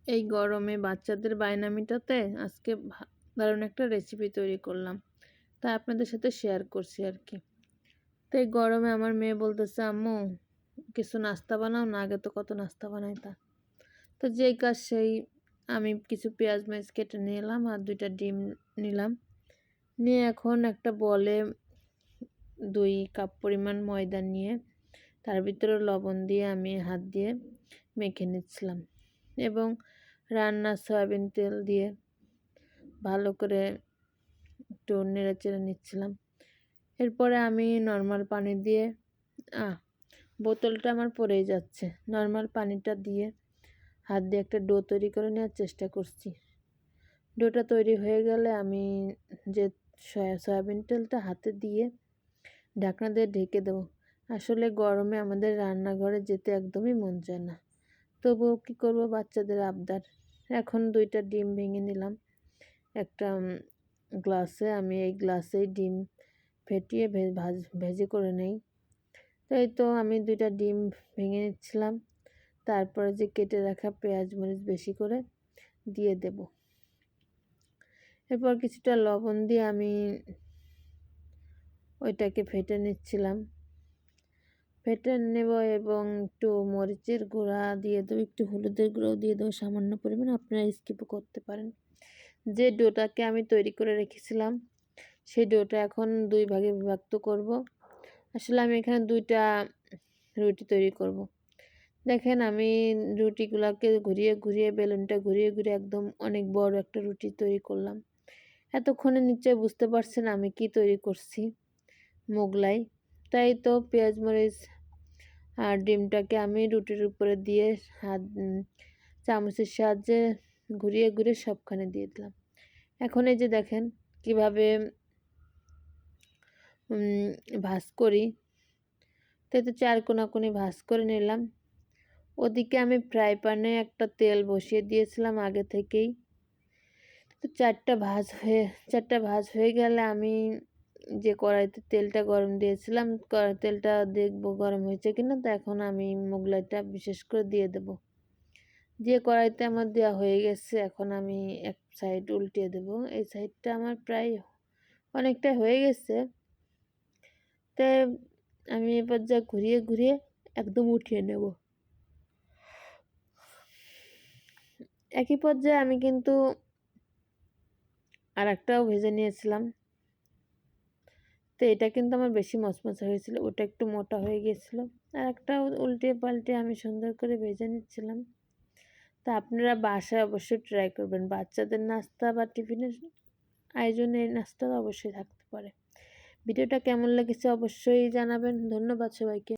এই গরমে বাচ্চাদের বায়না মেটাতে আজকে দারুণ একটা রেসিপি তৈরি করলাম, তা আপনাদের সাথে শেয়ার করছি আর কি। তো এই গরমে আমার মেয়ে বলতেছে, আম্মু কিছু নাস্তা বানাও না, আগে তো কত নাস্তা বানাইতা। তো যেই কাজ সেই, আমি কিছু পেঁয়াজ মরিচ কেটে নিয়ে এলাম আর 2টা ডিম নিলাম, নিয়ে এখন একটা বলে 2 কাপ পরিমাণ ময়দা নিয়ে তার ভিতরে লবণ দিয়ে আমি হাত দিয়ে মেখে নিচ্ছিলাম এবং রান্নার সয়াবিন তেল দিয়ে ভালো করে একটু নেড়েচেড়ে নিচ্ছিলাম। এরপরে আমি নর্মাল পানি দিয়ে বোতলটা আমার পড়েই যাচ্ছে, নর্মাল পানিটা দিয়ে হাত দিয়ে একটা ডো তৈরি করে নেওয়ার চেষ্টা করছি। ডোটা তৈরি হয়ে গেলে আমি যে সয়াবিন তেলটা হাতে দিয়ে ঢাকনা দিয়ে ঢেকে দেবো। আসলে গরমে আমাদের রান্নাঘরে যেতে একদমই মন চায় না, তবুও কী করবো, বাচ্চাদের আবদার। এখন 2টা ডিম ভেঙে নিলাম একটা গ্লাসে। আমি এই গ্লাসেই ডিম ফেটিয়ে ভেজে করে নেই। তাই তো আমি 2টা ডিম ভেঙে নিচ্ছিলাম, তারপরে যে কেটে রাখা পেঁয়াজ মরিচ বেশি করে দিয়ে দেব। এরপর কিছুটা লবণ দিয়ে আমি ওইটাকে ফেটে নিচ্ছিলাম, ফেটে নেব এবং একটু মরিচের গুঁড়া দিয়ে দেবো, একটু হলুদের গুঁড়াও দিয়ে দেবো সামান্য পরিমাণ, আপনারা স্কিপও করতে পারেন। যে ডোটাকে আমি তৈরি করে রেখেছিলাম সেই ডোটা এখন 2 ভাগে বিভক্ত করব। আসলে আমি এখানে 2টা রুটি তৈরি করব। দেখেন আমি রুটিগুলোকে ঘুরিয়ে ঘুরিয়ে, বেলুনটা ঘুরিয়ে ঘুরিয়ে একদম অনেক বড় একটা রুটি তৈরি করলাম। এতক্ষণে নিশ্চয়ই বুঝতে পারছেন আমি কি তৈরি করছি, মোগলাই। তাই তো পেঁয়াজ মরিচ আর ডিমটাকে আমি রুটির উপরে দিয়ে চামচের সাহায্যে ঘুরিয়ে ঘুরিয়ে সবখানে দিয়ে দিলাম। এখন এই যে দেখেন কিভাবে ভাঁজ করি, তাই তো 4 কোণাকুণি ভাঁজ করে নিলাম। ওদিকে আমি ফ্রাই প্যানে একটা তেল বসিয়ে দিয়েছিলাম আগে থেকেই। তো 4টা ভাঁজ হয়ে গেলে আমি যে কড়াইতে তেলটা গরম দিয়েছিলাম, তেলটা দেখবো গরম হয়েছে কিনা। তো এখন আমি মোগলাইটা বিশেষ করে দিয়ে দেব। দিয়ে কড়াইতে আমার দেওয়া হয়ে গেছে, এখন আমি এক সাইড উল্টিয়ে দেব। এই সাইডটা আমার প্রায় অনেকটা হয়ে গেছে, তাই আমি এবার যা ঘুরিয়ে ঘুরিয়ে একদম উঠিয়ে নেব। একই পর্যায়ে আমি কিন্তু আর একটাও ভেজে নিয়েছিলাম। তো এটা কিন্তু আমার বেশি মচমচে হয়েছিল, ওটা একটু মোটা হয়ে গিয়েছিল। আর একটা উল্টে পাল্টে আমি সুন্দর করে ভেজে নিচ্ছিলাম। তা আপনারা বাসায় অবশ্যই ট্রাই করবেন, বাচ্চাদের নাস্তা বা টিফিনের আয়োজনে এই নাস্তা অবশ্যই থাকতে পারে। ভিডিওটা কেমন লেগেছে অবশ্যই জানাবেন। ধন্যবাদ সবাইকে।